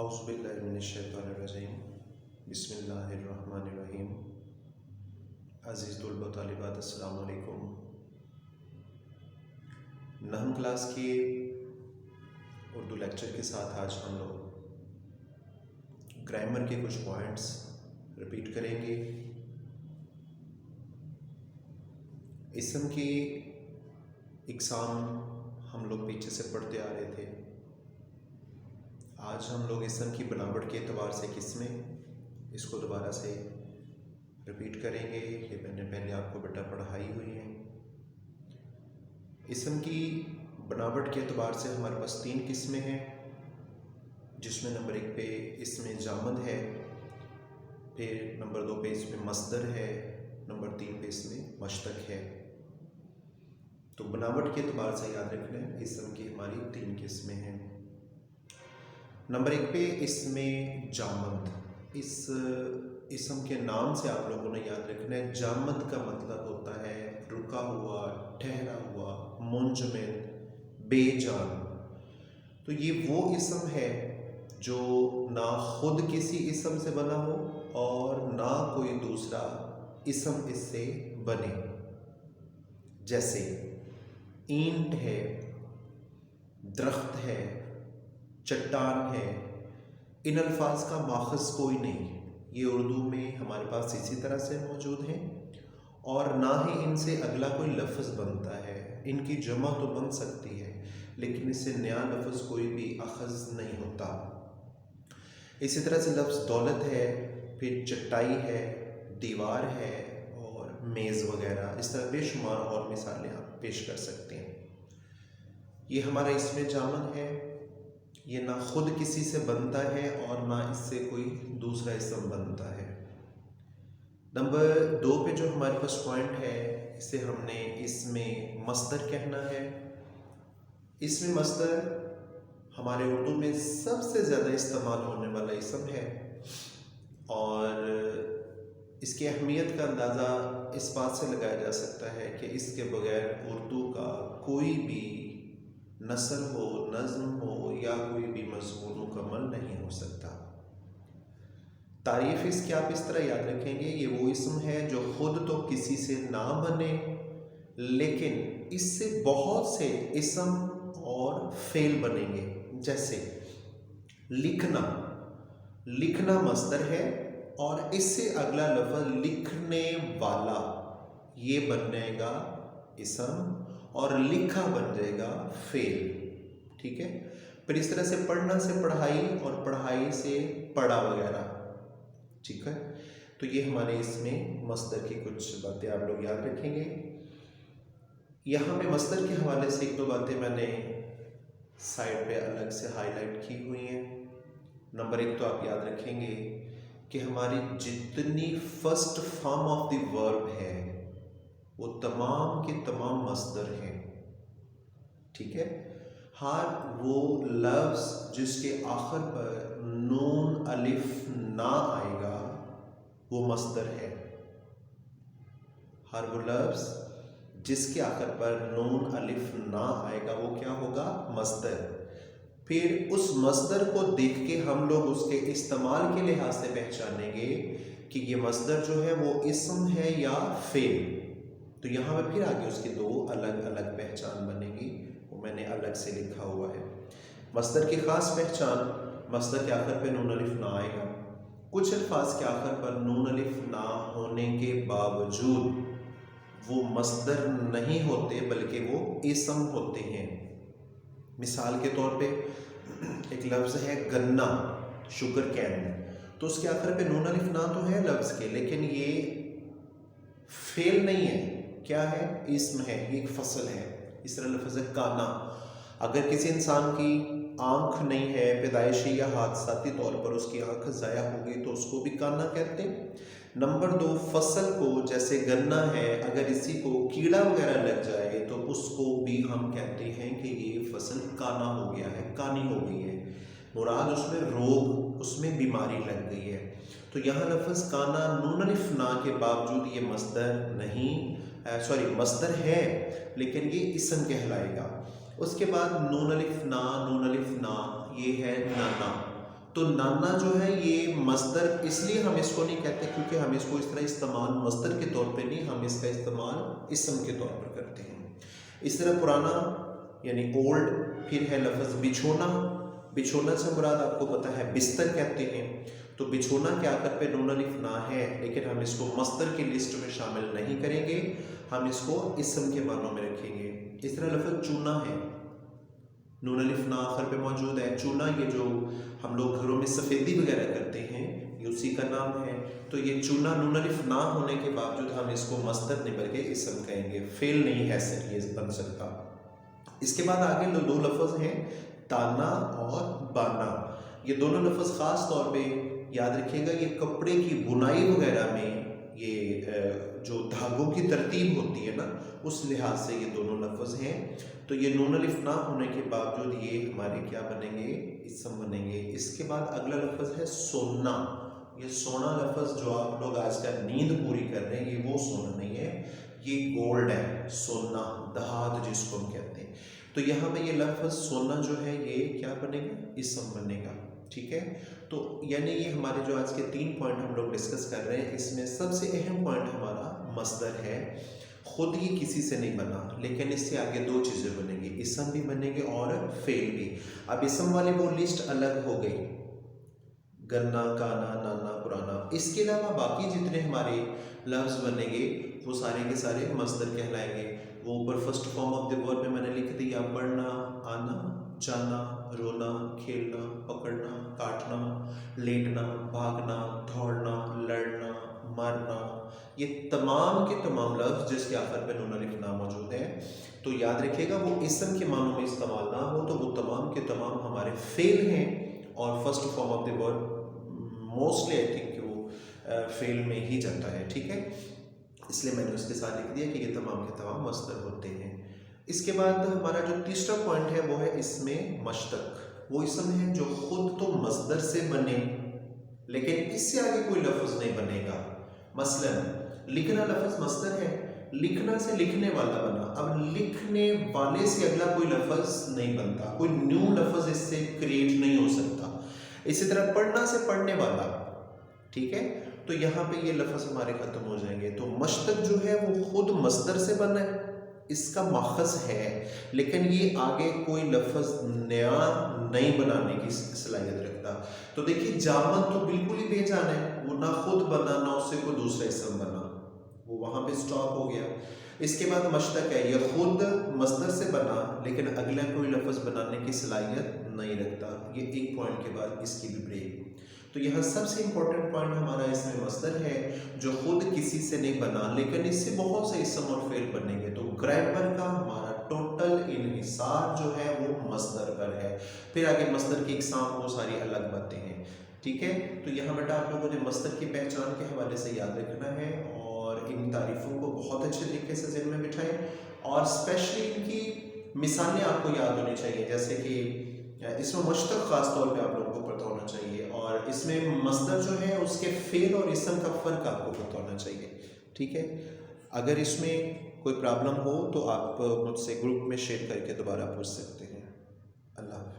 औज़ुबिल्लाहिमिनश्शैतानिर्रजीम बिस्मिल्लाहिर्रहमानिर्रहीम। अज़ीज़ तलबा तालिबात अस्सलामु अलैकुम। नहम क्लास के उर्दू लेक्चर के साथ आज हम लोग ग्रामर के कुछ पॉइंट्स रिपीट करेंगे। इसम की इक़साम हम लोग पीछे से पढ़ते आ रहे थे। आज हम लोग इसम की बनावट के एतबार से किस्में इसको दोबारा से रिपीट करेंगे। ये मैंने पहले आपको बेटा पढ़ाई हुई है। इसम की बनावट के एतबार से हमारे पास 3 किस्में हैं, जिसमें नंबर 1 पे इसमें जामद है, फिर नंबर 2 पे इसमें मस्दर है, नंबर 3 पे इसमें मश्तक है। तो बनावट के एतबार से याद रखना है इसम की हमारी 3 किस्में हैं। नंबर 1 पे इसमें जामद, इस इसम के नाम से आप लोगों ने याद रखना है। जामद का मतलब होता है रुका हुआ, ठहरा हुआ, मुंजमद, बेजान। तो ये वो इसम है जो ना खुद किसी इसम से बना हो और ना कोई दूसरा इसम इससे बने। जैसे ईंट है, दरख्त है, चट्टान है, इन अल्फाज का माखज़ कोई नहीं। ये उर्दू में हमारे पास इसी तरह से मौजूद हैं और ना ही इनसे अगला कोई लफ्ज़ बनता है। इनकी जमा तो बन सकती है लेकिन इससे नया लफ्ज़ कोई भी अखज़ नहीं होता। इसी तरह से लफ्ज़ दौलत है, फिर चटाई है, दीवार है और मेज़ वगैरह, इस तरह बेशुमार और मिसालें आप पेश कर सकते हैं। ये हमारा इसमें जामद है। ये ना खुद किसी से बनता है और ना इससे कोई दूसरा इसम बनता है। नंबर 2 पे जो हमारे पास पॉइंट है, इसे हमने इसमें मस्दर कहना है। इसमें मस्दर हमारे उर्दू में सबसे ज़्यादा इस्तेमाल होने वाला इसम है और इसकी अहमियत का अंदाज़ा इस बात से लगाया जा सकता है कि इसके बगैर उर्दू का कोई भी नसर हो, नज़्म हो या कोई भी मज़मून मुकम्मल नहीं हो सकता। तारीफ़ इसकी आप इस तरह याद रखेंगे, ये वो इसम है जो ख़ुद तो किसी से ना बने लेकिन इससे बहुत से इसम और फ़ेल बनेंगे। जैसे लिखना, लिखना मस्दर है और इससे अगला लफ्ज़ लिखने वाला, ये बनेगा इसम और लिखा बन जाएगा फ़ेल। ठीक है। फिर इस तरह से पढ़ना से पढ़ाई और पढ़ाई से पढ़ा वगैरह। ठीक है। तो ये हमारे इसमें मस्दर की कुछ बातें आप लोग याद रखेंगे। यहाँ पे मस्दर के हवाले से 1-2 बातें मैंने साइड पे अलग से हाईलाइट की हुई हैं। नंबर 1 तो आप याद रखेंगे कि हमारी जितनी first form of the verb है वो तमाम के तमाम मस्दर हैं। ठीक है। हर वो लफ्ज़ जिसके आखिर पर नून अलिफ ना आएगा वो मस्दर है। हर वो लफ्ज़ जिसके आखिर पर नून अलिफ ना आएगा वो क्या होगा? मस्दर। फिर उस मस्दर को देख के हम लोग उसके इस्तेमाल के लिहाज से पहचानेंगे कि ये मस्दर जो है वो इसम है या फ़ेल। तो यहाँ पर फिर आगे उसकी 2 अलग अलग पहचान बनेगी, वो मैंने अलग से लिखा हुआ है। मस्दर की ख़ास पहचान, मस्दर के आखिर पे नून अलिफ ना आएगा। कुछ अल्फाज के आखिर पर नून अलिफ ना होने के बावजूद वो मस्दर नहीं होते बल्कि वो इसम होते हैं। मिसाल के तौर पे एक लफ्ज़ है गन्ना, शुगर कैन, तो उसके आखिर पे नून अलिफ ना तो है लफ्ज़ के, लेकिन ये फ़ेल नहीं है। क्या है? इसम है, ये एक फसल है। इस तरह लफ्ज़ है काना। अगर किसी इंसान की आँख नहीं है, पैदाइशी या हादसाती तौर पर उसकी आँख ज़ाया हो गई तो उसको भी काना कहते हैं। नंबर 2, फसल को, जैसे गन्ना है, अगर इसी को कीड़ा वगैरह लग जाए तो उसको भी हम कहते हैं कि ये फसल काना हो गया है, कानी हो गई है। मुराद उसमें रोग, उसमें बीमारी लग गई है। तो यहाँ लफ्ज़ काना नून अलिफ ना के बावजूद ये मस्दर नहीं, मस्दर है लेकिन ये इसम कहलाएगा। उसके बाद नून अलिफ ना, ये है नाना। तो नाना जो है ये मस्दर, इसलिए हम इसको नहीं कहते क्योंकि हम इसको इस तरह इस्तेमाल मस्दर के तौर पे नहीं, हम इसका इस्तेमाल इस्म के तौर पर करते हैं। इस तरह पुराना यानी ओल्ड, फिर है लफ्ज़ बिछोना। बिछोना से मुराद आपको पता है बिस्तर कहते हैं। तो बिछोना के आखिर पे नून अलिफ ना है, लेकिन हम इसको मस्दर की लिस्ट में शामिल नहीं करेंगे, हम इसको इस्म के मानों में रखेंगे। इस तरह लफ्ज़ चूना है, नून अलिफ ना आखिर पे मौजूद है। चूना ये जो हम लोग घरों में सफ़ेदी वगैरह करते हैं, ये उसी का नाम है। तो ये चूना नून अलिफ ना होने के बावजूद हम इसको मस्दर नहीं बल्कि इस्म कहेंगे, फेल नहीं है सर ये बन सकता। इसके बाद आगे दो लफ्ज़ हैं ताना और बाना। ये दोनों लफ्ज़ ख़ास तौर पे याद रखिएगा, ये कपड़े की बुनाई वगैरह में ये जो धागों की तरतीब होती है ना, उस लिहाज से ये दोनों लफ्ज़ हैं। तो ये नून अलिफ ना होने के बावजूद ये हमारे क्या बनेंगे, इस्म बनेंगे। इसके बाद अगला लफ्ज़ है सोना। ये सोना लफ्ज़ जो आप लोग आजकल नींद पूरी कर रहे हैं, ये वो सोना नहीं है, ये गोल्ड है, सोना धात जिसको हम कहते हैं। तो यहाँ पे ये लफ्ज़ सोना जो है ये क्या बनेगा, इस्म बनेगा। ठीक है, तो यानी ये हमारे जो आज के 3 पॉइंट हम लोग डिस्कस कर रहे हैं, इसमें सबसे अहम पॉइंट हमारा मस्दर है। खुद ही किसी से नहीं बना, लेकिन इससे आगे 2 चीज़ें बनेंगी, इस्म भी बनेंगे और फेल भी। अब इस्म वाली वो लिस्ट अलग हो गई, गन्ना, काना, नाना, पुराना। इसके अलावा बाकी जितने हमारे लफ्ज़ बनेंगे वो सारे के सारे मस्दर कहलाएंगे। वो ऊपर first form of the verb में मैंने लिख दिया, पढ़ना, आना, जाना, रोना, खेलना, पकड़ना, काटना, लेटना, भागना, दौड़ना, लड़ना, मरना। ये तमाम के तमाम लफ्ज़ जिसके आखिर पे नून अलिफ ना मौजूद है, तो याद रखिएगा वो इस्म के मानों में इस्तेमाल ना हो तो वो तमाम के तमाम हमारे फेल हैं। और first form of the verb mostly I think वो फेल में ही जाता है। ठीक है, इसलिए मैंने उसके साथ लिख दिया कि ये तमाम के तमाम मस्दर होते हैं। इसके बाद हमारा जो तीसरा पॉइंट है वो है इसमें मश्तक। वो इस्म है जो खुद तो मस्दर से बने लेकिन इससे आगे कोई लफ्ज़ नहीं बनेगा। मसलन लिखना लफ्ज़ मस्दर है, लिखना से लिखने वाला बना। अब लिखने वाले से अगला कोई लफ्ज़ नहीं बनता, कोई न्यू लफ्ज़ इससे क्रिएट नहीं हो सकता। इसी तरह पढ़ना से पढ़ने वाला। ठीक है, तो यहाँ पे ये लफ्ज़ हमारे ख़त्म हो जाएंगे। तो मश्तक जो है वो खुद मस्दर से बना है, इसका माखज़ है, लेकिन ये आगे कोई लफ्ज़ नया नहीं बनाने की सलाहियत रखता। तो देखिए जामन तो बिल्कुल ही बेजान है, वो ना खुद बना ना उससे कोई दूसरा इस्म बना, वो वहाँ पे स्टॉप हो गया। इसके बाद मश्तक है, ये खुद मस्दर से बना लेकिन अगला कोई लफ्ज़ बनाने की सलाहियत नहीं रखता। ये एक पॉइंट के बाद इसकी भी ब्रेक। तो यहाँ सबसे इंपॉर्टेंट पॉइंट हमारा इसमें मस्दर है जो खुद किसी से नहीं बना लेकिन इससे बहुत से इस्म और फेल बनेंगे। तो ग्रामर का हमारा टोटल इन्हिसार जो है वो मस्दर पर है। फिर आगे मस्दर की इकसाम वो सारी अलग बातें हैं। ठीक है, तो यहाँ बेटा आप लोगों ने मस्दर की पहचान के हवाले से याद रखना है और इन तारीफ़ों को बहुत अच्छे तरीके से ज़हन में बिठाएं और स्पेशली इनकी मिसालें आपको याद होनी चाहिए। जैसे कि इसमें मुश्तक ख़ास तौर पे आप लोगों को पता होना चाहिए और इसमें मस्दर जो है उसके फेल और इस्म का फ़र्क आपको पता होना चाहिए। ठीक है, अगर इसमें कोई प्रॉब्लम हो तो आप मुझसे ग्रुप में शेयर करके दोबारा पूछ सकते हैं। अल्लाह हाफ़िज़।